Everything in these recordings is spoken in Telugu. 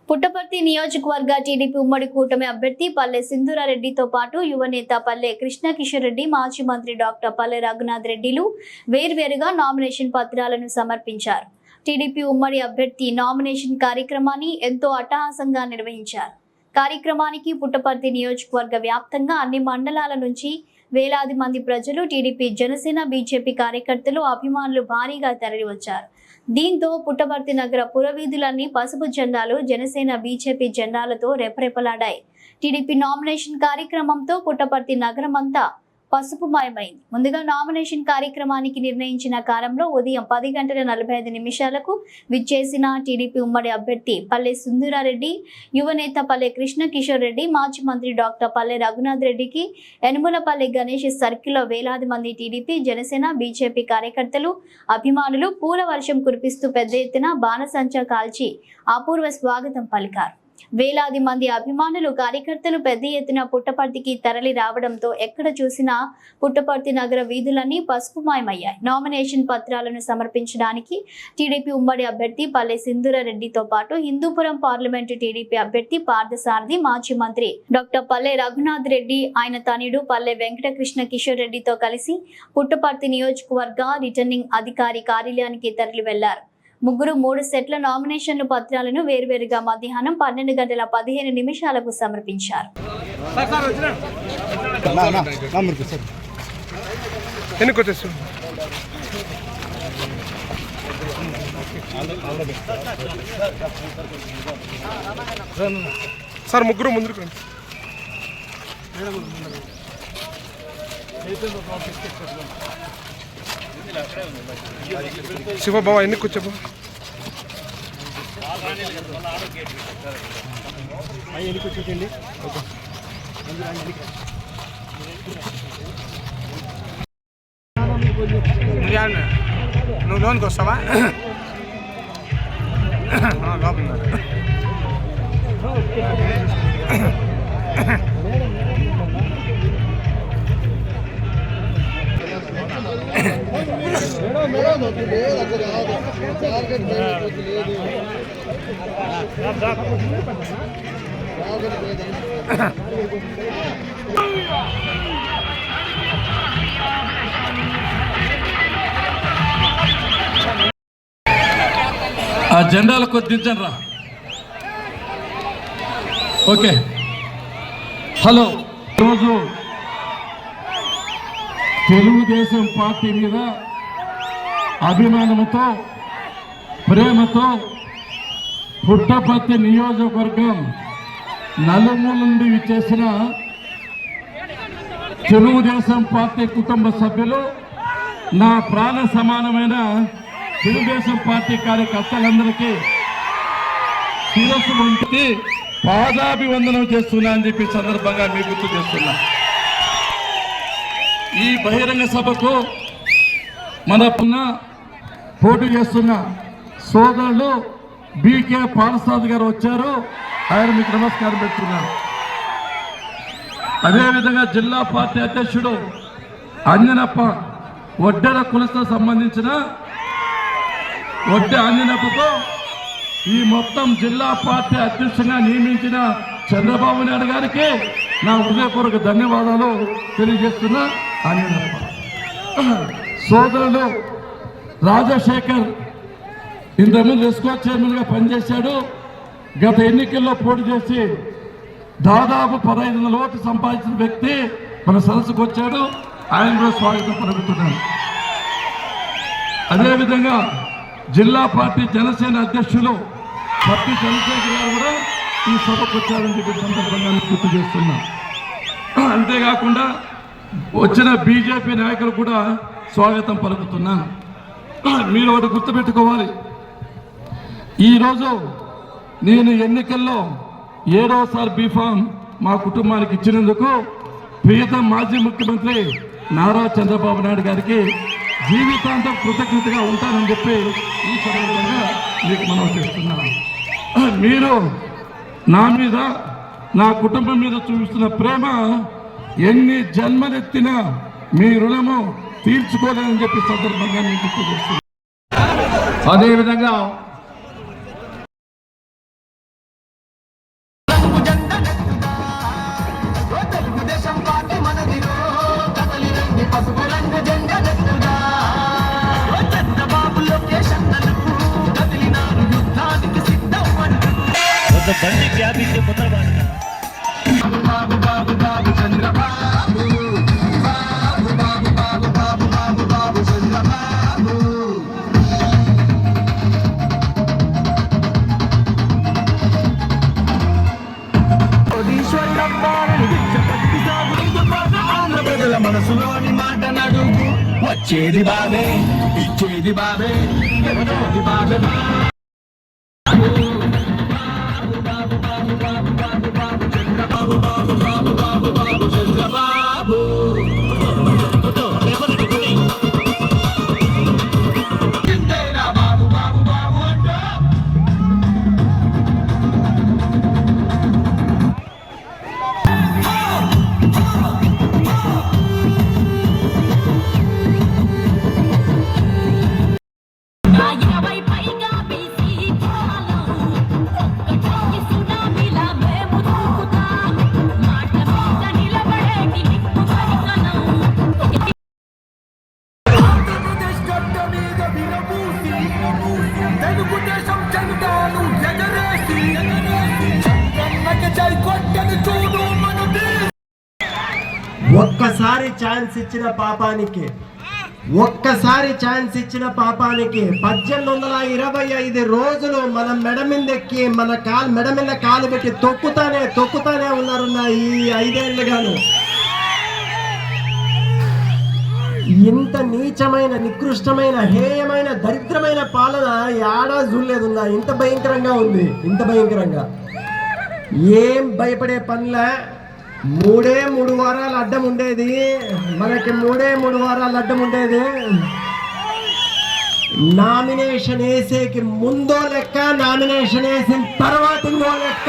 పుట్టపర్తి నియోజకవర్గ టీడీపీ ఉమ్మడి కూటమి అభ్యర్థి పల్లె సింధూరారెడ్డితో పాటు యువనేత పల్లె కృష్ణ కిషోర్ రెడ్డి, మాజీ మంత్రి డాక్టర్ పల్లె రఘునాథ్ రెడ్డిలు వేర్వేరుగా నామినేషన్ పత్రాలను సమర్పించారు. టీడీపీ ఉమ్మడి అభ్యర్థి నామినేషన్ కార్యక్రమాన్ని ఎంతో అట్టహాసంగా నిర్వహించారు. కార్యక్రమానికి పుట్టపర్తి నియోజకవర్గ వ్యాప్తంగా అన్ని మండలాల నుంచి వేలాది మంది ప్రజలు, టీడీపీ, జనసేన, బీజేపీ కార్యకర్తలు, అభిమానులు భారీగా తరలివచ్చారు. దీంతో పుట్టపర్తి నగర పురవీధులన్నీ పసుపు జెండాలు, జనసేన, బీజేపీ జెండాలతో రెపరెపలాడాయి. టీడీపీ నామినేషన్ కార్యక్రమంతో పుట్టపర్తి నగరమంతా పసుపుమయమైంది. ముందుగా నామినేషన్ కార్యక్రమానికి నిర్ణయించిన కాలంలో ఉదయం 10:45 విచ్చేసిన టీడీపీ ఉమ్మడి అభ్యర్థి పల్లె సింధూరారెడ్డి, యువనేత పల్లె కృష్ణ కిషోర్ రెడ్డి, మాజీ మంత్రి డాక్టర్ పల్లె రఘునాథ్ రెడ్డికి యనుమలపల్లి గణేష్ సర్కిల్లో వేలాది మంది టీడీపీ, జనసేన, బీజేపీ కార్యకర్తలు, అభిమానులు పూల వర్షం కురిపిస్తూ పెద్ద ఎత్తున బాణసంచా కాల్చి అపూర్వ స్వాగతం పలికారు. వేలాది మంది అభిమానులు, కార్యకర్తలు పెద్ద ఎత్తున పుట్టపర్తికి తరలి రావడంతో ఎక్కడ చూసినా పుట్టపర్తి నగర వీధులన్నీ పసుపుమయమయ్యాయి. నామినేషన్ పత్రాలను సమర్పించడానికి టీడీపీ ఉమ్మడి అభ్యర్థి పల్లె సింధూరారెడ్డితో పాటు హిందూపురం పార్లమెంటు టీడీపీ అభ్యర్థి పార్థసారథి, మాజీ మంత్రి డాక్టర్ పల్లె రఘునాథ్ రెడ్డి, ఆయన తనయుడు పల్లె వెంకట కృష్ణ కిషోర్ రెడ్డితో కలిసి పుట్టపర్తి నియోజకవర్గ రిటర్నింగ్ అధికారి కార్యాలయానికి తరలి వెళ్లారు. ముగ్గురు 3 సెట్ల నామినేషన్ల పత్రాలను వేర్వేరుగా మధ్యాహ్నం 12:15 సమర్పించారు. సార్ ముగ్గురు ముందుకు రండి. శివ బాబా ఎన్ని కూర్చోబా ఎన్ని కూర్చోండి. నువ్వు లోన్కి వస్తావా? ఆ జెండాలు కొద్దించండి రా. Okay, hello. ఈరోజు తెలుగుదేశం పార్టీ మీద అభిమానంతో, ప్రేమతో పుట్టపర్తి నియోజకవర్గం నలుమూల నుండి విచ్చేసిన తెలుగుదేశం పార్టీ కుటుంబ సభ్యులు, నా ప్రాణ సమానమైన తెలుగుదేశం పార్టీ కార్యకర్తలందరికీ శిరస్సు ఉంచి పాదాభివందనం చేస్తున్నా అని చెప్పి సందర్భంగా మీకు గుర్తు చేస్తున్నా. ఈ బహిరంగ సభకు మన పోటీ చేస్తున్న సోదరులు బీకే పార్థసారథి గారు వచ్చారు. ఆయన మీకు నమస్కారం పెడుతున్నారు. అదేవిధంగా జిల్లా పార్టీ అధ్యక్షుడు అంజనప్ప, వడ్డెర కులస్తకు సంబంధించిన వడ్డె అంజనప్పకు ఈ మొత్తం జిల్లా పార్టీ అధ్యక్షుడిగా నియమించిన చంద్రబాబు నాయుడు గారికి నా హృదయపూర్వక ధన్యవాదాలు తెలియజేస్తున్నా. అంజనప్ప సోదరులు రాజశేఖర్ ఇంతకుముందు ఎస్కో చైర్మన్గా పనిచేశాడు. గత ఎన్నికల్లో పోటీ చేసి దాదాపు 1500 ఓట్లు సంపాదించిన వ్యక్తి మన సదస్సుకు వచ్చాడు. ఆయన కూడా స్వాగతం పలుకుతున్నాను. అదేవిధంగా జిల్లా పార్టీ జనసేన అధ్యక్షులు పత్తి చంద్రశేఖర్ గారు కూడా ఈ సభకు వచ్చారని చెప్పి సందర్భంగా గుర్తు చేస్తున్నా. అంతేకాకుండా వచ్చిన బీజేపీ నాయకులు కూడా స్వాగతం పలుకుతున్నాను. మీరు ఒకటి గుర్తుపెట్టుకోవాలి, ఈరోజు నేను ఎన్నికల్లో 7వసారి బీఫామ్ మా కుటుంబానికి ఇచ్చినందుకు ప్రియతమ మాజీ ముఖ్యమంత్రి నారా చంద్రబాబు నాయుడు గారికి జీవితాంతం కృతజ్ఞతగా ఉంటానని చెప్పి ఈ సందర్భంగా మీకు మనం చేస్తున్నాను. మీరు నా మీద, నా కుటుంబం మీద చూపిస్తున్న ప్రేమ ఎన్ని జన్మలెత్తినా మీ రుణము తీర్చుకోలేదని చెప్పి సందర్భంగా మీకు గుర్తు చేస్తున్నాను. అదేవిధంగా జెండనెత్తుగా తెలుగుదేశం పార్టీ మనదిరో కదలి రండి పసుపు రంగు జెండనెత్తుగా చంద్రబాబు లోకేష్ అన్నలకు కదిలినారు యుద్ధానికి సిద్ధం అంటూ బండి వ్యాపించే పునర్వాసన బాబు బాబు బాబు చంద్రబాబు బాబు బాబు బాబు బాబు బాబు బాబు చంద్రబాబు ఆంధ్ర ప్రజల మనసులోని మాట నడుగు వచ్చేది బాబే ఇచ్చేది బాబే ఎవరోది బాబే చంద్రబాబు ఇంతేనా బాబు బాబు బాబు అంటే తెలుగుదేశం జెండాను ఎగరేసి చంద్రన్నకి జై కొట్టని చూడు మనది. ఒక్కసారి ఛాన్స్ ఇచ్చిన పాపానికి 1825 రోజులు మనం మెడ మీద ఎక్కి మెడ మీద కాలు పెట్టి తొక్కుతానే ఉన్నారు ఈ 5 ఏళ్ళుగాను. ఇంత నీచమైన నికృష్టమైన హేయమైన దరిద్రమైన పాలన ఏడా చూడలేదున్నా. ఇంత భయంకరంగా ఉంది, ఇంత భయంకరంగా. ఏం భయపడే పనిలే. 3 వారాలు అడ్డం ఉండేది మనకి. 3 వారాలు అడ్డం ఉండేది. నామినేషన్ వేసేకి ముందో లెక్క, నామినేషన్ వేసిన తర్వాత ఇంకో లెక్క.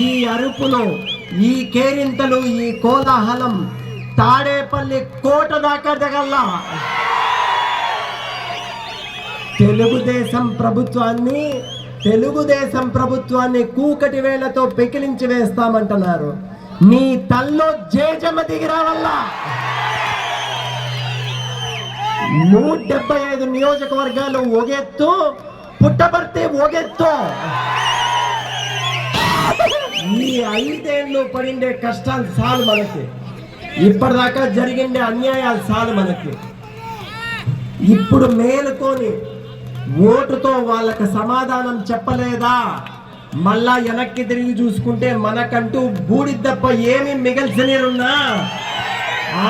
ఈ అరుపులు, ఈ కేరింతలు, ఈ కోలాహలం తాడేపల్లి కోట దాకా దిగల్లా. తెలుగుదేశం ప్రభుత్వాన్ని కూకటి వేళ్లతో పెకిలించి వేస్తామంటున్నారు. నీ తల్లో జేజమ్మ దిగిరావల్లా. 175 నియోజకవర్గాలు ఒగెత్తు, పుట్టపర్తి ఒగెత్తు. ఈ 5 ఏళ్ళు పడిండే కష్టాలు చాలు మనకి. ఇప్పటిదాకా జరిగిండే అన్యాయాలు చాలు మనకి. ఇప్పుడు మేలుకొని ఓటుతో వాళ్ళకి సమాధానం చెప్పలేదా? మళ్ళా వెనక్కి తిరిగి చూసుకుంటే మనకంటూ బూడిద తప్ప ఏమి మిగల్చలేరున్నా ఆ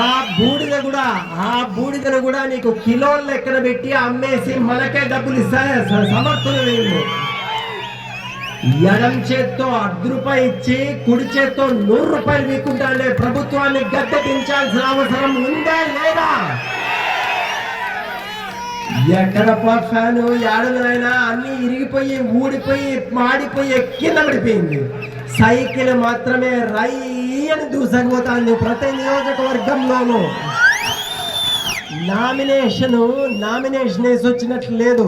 బూడిదను కూడా నీకు కిలోల లెక్కన పెట్టి అమ్మేసి మనకే డబ్బులు ఇస్తారే సమర్థులు వీళ్ళు. ఎడం చేత్తో 10 రూపాయలు ఇచ్చి కుడి చేత్తో 100 రూపాయలు వీకుంటాడే ప్రభుత్వాన్ని గద్దెదించాల్సిన అవసరం ఉందా లేదా? ఎక్కడ ఫ్యాను ఏడనైనా అన్ని ఇరిగిపోయి ఊడిపోయి మాడిపోయి కింద పడిపోయింది. సైకిల్ మాత్రమే రై అని దూసకపోతాంది ప్రతి నియోజకవర్గంలోనూ. నామినేషన్ వేసి వచ్చినట్లు లేదు,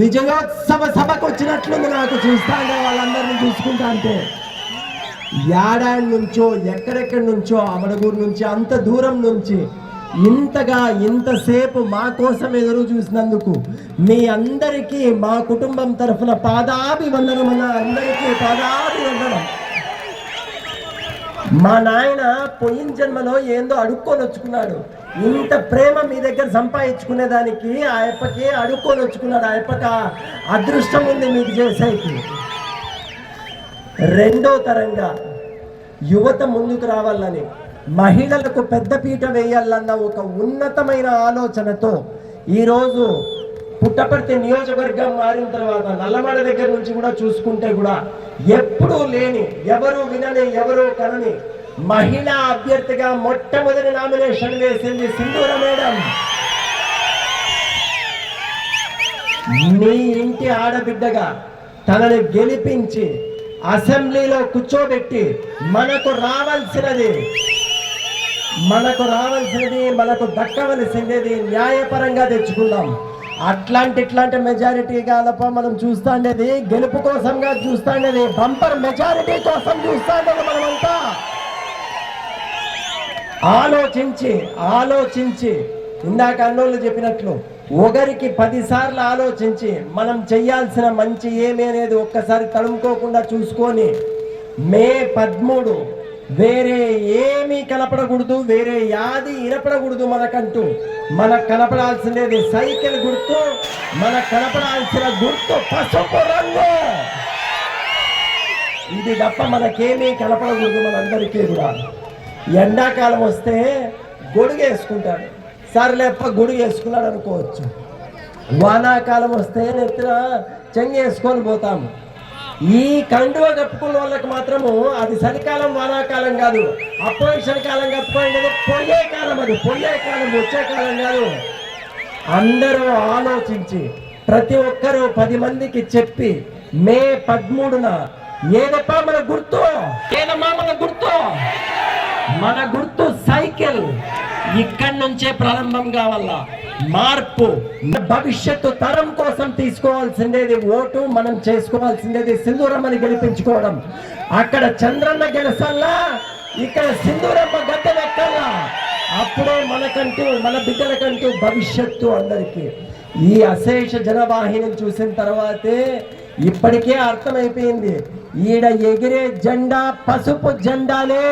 విజయోత్సవ సభకు వచ్చినట్లుంది నాకు. చూస్తాండే వాళ్ళందరినీ చూసుకుంటా అంటే ఏడాది నుంచో ఎక్కడెక్కడి నుంచో అమడగూరు నుంచి అంత దూరం నుంచి ఇంతసేపు మా కోసం ఎదురు చూసినందుకు మీ అందరికీ మా కుటుంబం తరఫున పాదాభివందనం. అందరికీ పాదాభివందనం. మా నాయన పోయిన జన్మలో ఏందో అడుక్కొని వచ్చుకున్నాడు. ఇంత ప్రేమ మీ దగ్గర సంపాదించుకునేదానికి ఆ యప్పకి అడుక్కొని వచ్చుకున్నాడు. ఆ యప్పకి అదృష్టం ఉంది మీకు చేసేకి. రెండో తరంగా యువత ముందుకు రావాలని, మహిళలకు పెద్దపీట వేయాలన్న ఒక ఉన్నతమైన ఆలోచనతో ఈరోజు పుట్టపర్తి నియోజకవర్గం మారిన తర్వాత నల్లమడ దగ్గర నుంచి కూడా చూసుకుంటే కూడా ఎప్పుడూ లేని, ఎవరు వినని, ఎవరు కనని మహిళా అభ్యర్థిగా మొట్టమొదటి నామినేషన్ వేసింది సింధూర మేడం. నీ ఇంటి ఆడబిడ్డగా తనని గెలిపించి అసెంబ్లీలో కూర్చోబెట్టి మనకు రావాల్సినది మనకు దక్కవలసినది న్యాయపరంగా తెచ్చుకుందాం. ఇట్లాంటి మెజారిటీ కాదప్ప మనం చూస్తాండేది, గెలుపు కోసంగా చూస్తాండేది, బంపర్ మెజారిటీ కోసం చూస్తాండేది. మనమంతా ఆలోచించి ఇందాక అన్నోళ్ళు చెప్పినట్లు ఒకరికి 10 సార్లు ఆలోచించి మనం చెయ్యాల్సిన మంచి ఏమి అనేది ఒక్కసారి తడుముకోకుండా చూసుకొని మే 13 వేరే ఏమీ కనపడకూడదు, వేరే యాది ఇనపడకూడదు. మనకు కనపడాల్సినది సైకిల్ గుర్తు, మనకు కనపడాల్సిన గుర్తు పసుపు రంగు. ఇది తప్ప మనకేమీ కనపడకూడదు. మనందరికీ కూడా ఎండాకాలం వస్తే గొడుగు వేసుకుంటాడు, సర్లేప్ప గొడుగు వేసుకున్నాడు అనుకోవచ్చు. వానాకాలం వస్తే నెత్తిన చెంగు వేసుకొని పోతాము. ఈ కండువ కప్పుకున్న వాళ్ళకి మాత్రము అది చలికాలం వానాకాలం కాదు, అపోజిషన్ కాలం కప్పుకోండి, పొయ్యే కాలం, అది పొయ్యే కాలం, వచ్చే కాలం కాదు. అందరూ ఆలోచించి ప్రతి ఒక్కరూ 10 మందికి చెప్పి మే 13న ఏదప్పా మన గుర్తు, ఏదమ్మా మన గుర్తు సైకిల్. ఇక్కడి నుంచే ప్రారంభం కావాలా మార్పు. భవిష్యత్తు తరం కోసం తీసుకోవాల్సిందేది ఓటు, మనం చేసుకోవాల్సిందేది సింధూరమ్మని గెలిపించుకోవడం. అక్కడ చంద్రన్న గెలసల్లా, ఇక్కడ సింధూరమ్మ గద్దెనెక్కల్లా. అప్పుడే మనకంటూ మన బిడ్డలకంటూ భవిష్యత్తు. అందరికీ ఈ అశేష జనవాహిని చూసిన తర్వాతే ఇప్పటికే అర్థమైపోయింది, ఈడ ఎగిరే జెండా పసుపు జెండాలే,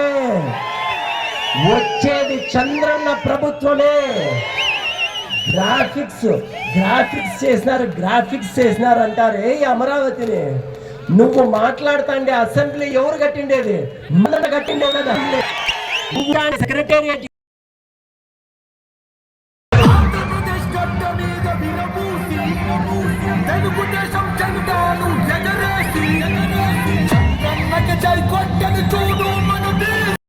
వచ్చేది చంద్రన్న ప్రభుత్వమే. గ్రాఫిక్స్ చేసినారు అంటారే అమరావతిని. నువ్వు మాట్లాడుతాండే అసెంబ్లీ ఎవరు కట్టిండేది? మన కట్టిండే కదా. సెక్రటేరియట్ తెలుగుదేశం జెండాను ఎగరేసి చంద్రన్నకి జై కొట్టని చూడు.